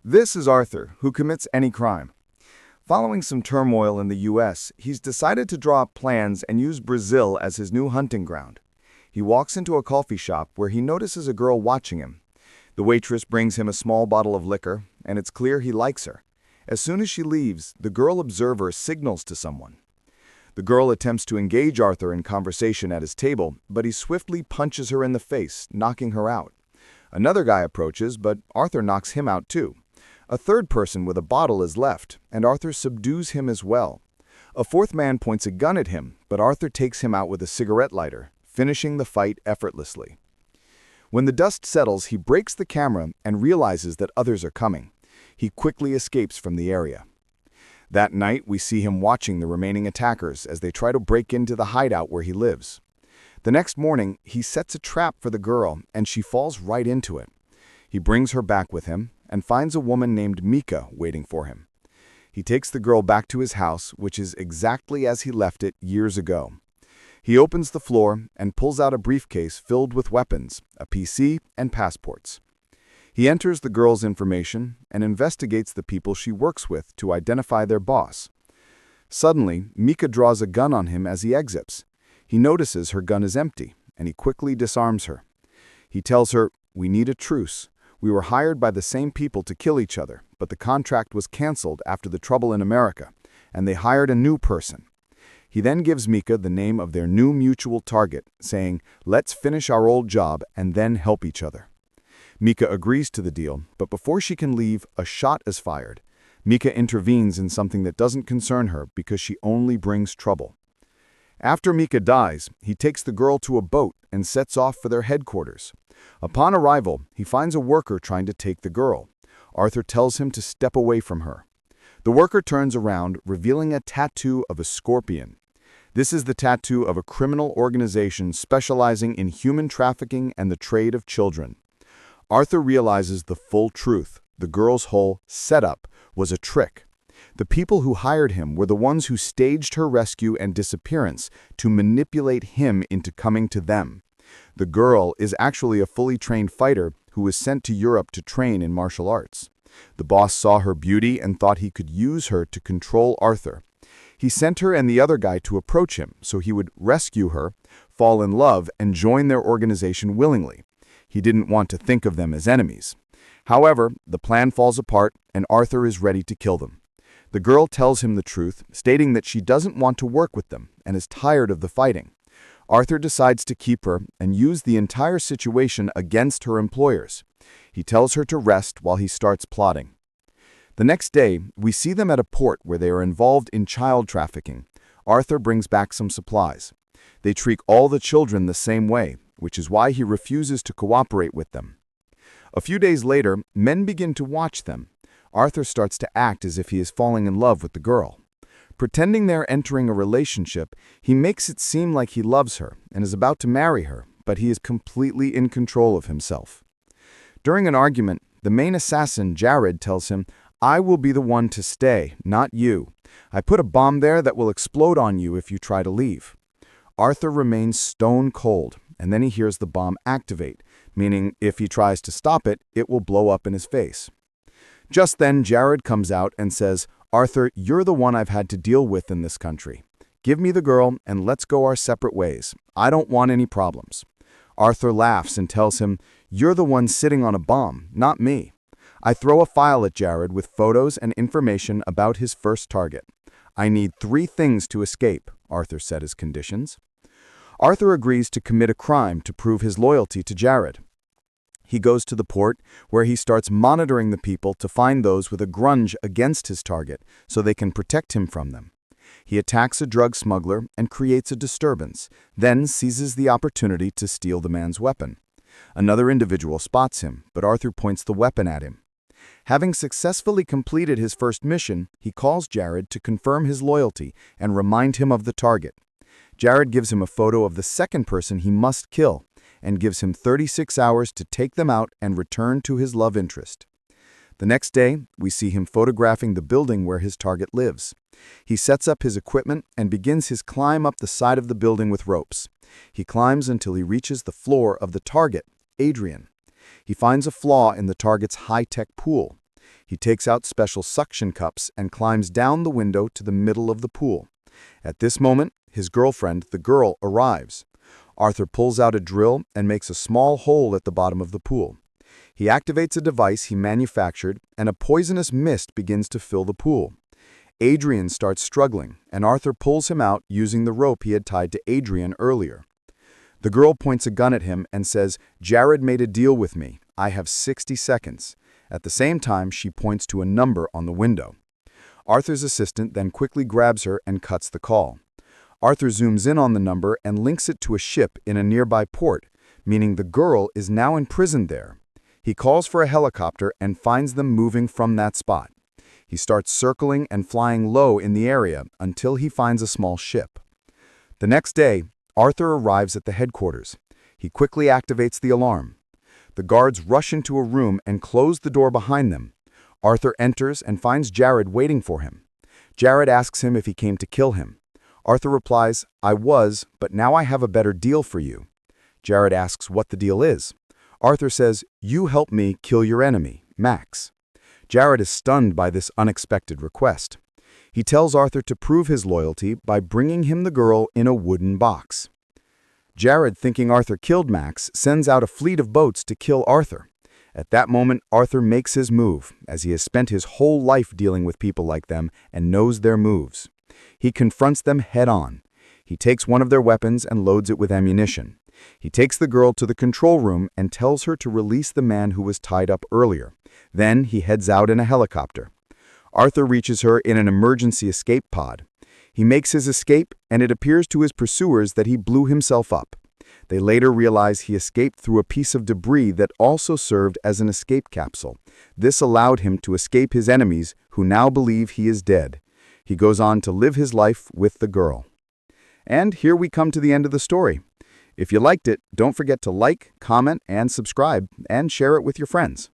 This is Arthur, who commits any crime. Following some turmoil in the US, he's decided to draw up plans and use Brazil as his new hunting ground. He walks into a coffee shop where he notices a girl watching him. The waitress brings him a small bottle of liquor, and it's clear he likes her. As soon as she leaves, the girl observer signals to someone. The girl attempts to engage Arthur in conversation at his table, but he swiftly punches her in the face, knocking her out. Another guy approaches, but Arthur knocks him out too. A third person with a bottle is left, and Arthur subdues him as well. A fourth man points a gun at him, but Arthur takes him out with a cigarette lighter, finishing the fight effortlessly. When the dust settles, he breaks the camera and realizes that others are coming. He quickly escapes from the area. That night, we see him watching the remaining attackers as they try to break into the hideout where he lives. The next morning, he sets a trap for the girl, and she falls right into it. He brings her back with him and finds a woman named Mika waiting for him. He takes the girl back to his house, which is exactly as he left it years ago. He opens the floor and pulls out a briefcase filled with weapons, a PC, and passports. He enters the girl's information and investigates the people she works with to identify their boss. Suddenly, Mika draws a gun on him as he exits. He notices her gun is empty, and he quickly disarms her. He tells her, "We need a truce. We were hired by the same people to kill each other, but the contract was canceled after the trouble in America, and they hired a new person." He then gives Mika the name of their new mutual target, saying, "Let's finish our old job and then help each other." Mika agrees to the deal, but before she can leave, a shot is fired. Mika intervenes in something that doesn't concern her because she only brings trouble. After Mika dies, he takes the girl to a boat and sets off for their headquarters. Upon arrival, he finds a worker trying to take the girl. Arthur tells him to step away from her. The worker turns around, revealing a tattoo of a scorpion. This is the tattoo of a criminal organization specializing in human trafficking and the trade of children. Arthur realizes the full truth. The girl's whole setup was a trick. The people who hired him were the ones who staged her rescue and disappearance to manipulate him into coming to them. The girl is actually a fully trained fighter who was sent to Europe to train in martial arts. The boss saw her beauty and thought he could use her to control Arthur. He sent her and the other guy to approach him so he would rescue her, fall in love, and join their organization willingly. He didn't want to think of them as enemies. However, the plan falls apart and Arthur is ready to kill them. The girl tells him the truth, stating that she doesn't want to work with them and is tired of the fighting. Arthur decides to keep her and use the entire situation against her employers. He tells her to rest while he starts plotting. The next day, we see them at a port where they are involved in child trafficking. Arthur brings back some supplies. They treat all the children the same way, which is why he refuses to cooperate with them. A few days later, men begin to watch them. Arthur starts to act as if he is falling in love with the girl. Pretending they're entering a relationship, he makes it seem like he loves her and is about to marry her, but he is completely in control of himself. During an argument, the main assassin, Jared, tells him, "I will be the one to stay, not you. I put a bomb there that will explode on you if you try to leave." Arthur remains stone cold, and then he hears the bomb activate, meaning if he tries to stop it, it will blow up in his face. Just then, Jared comes out and says, "Arthur, you're the one I've had to deal with in this country. Give me the girl and let's go our separate ways. I don't want any problems." Arthur laughs and tells him, "You're the one sitting on a bomb, not me." I throw a file at Jared with photos and information about his first target. "I need 3 things to escape," Arthur said as conditions. Arthur agrees to commit a crime to prove his loyalty to Jared. He goes to the port, where he starts monitoring the people to find those with a grudge against his target so they can protect him from them. He attacks a drug smuggler and creates a disturbance, then seizes the opportunity to steal the man's weapon. Another individual spots him, but Arthur points the weapon at him. Having successfully completed his first mission, he calls Jared to confirm his loyalty and remind him of the target. Jared gives him a photo of the second person he must kill, and gives him 36 hours to take them out and return to his love interest. The next day, we see him photographing the building where his target lives. He sets up his equipment and begins his climb up the side of the building with ropes. He climbs until he reaches the floor of the target, Adrian. He finds a flaw in the target's high-tech pool. He takes out special suction cups and climbs down the window to the middle of the pool. At this moment, his girlfriend, the girl, arrives. Arthur pulls out a drill and makes a small hole at the bottom of the pool. He activates a device he manufactured, and a poisonous mist begins to fill the pool. Adrian starts struggling, and Arthur pulls him out using the rope he had tied to Adrian earlier. The girl points a gun at him and says, "Jared made a deal with me. I have 60 seconds. At the same time, she points to a number on the window. Arthur's assistant then quickly grabs her and cuts the call. Arthur zooms in on the number and links it to a ship in a nearby port, meaning the girl is now imprisoned there. He calls for a helicopter and finds them moving from that spot. He starts circling and flying low in the area until he finds a small ship. The next day, Arthur arrives at the headquarters. He quickly activates the alarm. The guards rush into a room and close the door behind them. Arthur enters and finds Jared waiting for him. Jared asks him if he came to kill him. Arthur replies, "I was, but now I have a better deal for you." Jared asks what the deal is. Arthur says, "You help me kill your enemy, Max." Jared is stunned by this unexpected request. He tells Arthur to prove his loyalty by bringing him the girl in a wooden box. Jared, thinking Arthur killed Max, sends out a fleet of boats to kill Arthur. At that moment, Arthur makes his move, as he has spent his whole life dealing with people like them and knows their moves. He confronts them head-on. He takes one of their weapons and loads it with ammunition. He takes the girl to the control room and tells her to release the man who was tied up earlier. Then he heads out in a helicopter. Arthur reaches her in an emergency escape pod. He makes his escape, and it appears to his pursuers that he blew himself up. They later realize he escaped through a piece of debris that also served as an escape capsule. This allowed him to escape his enemies, who now believe he is dead. He goes on to live his life with the girl. And here we come to the end of the story. If you liked it, don't forget to like, comment, and subscribe, and share it with your friends.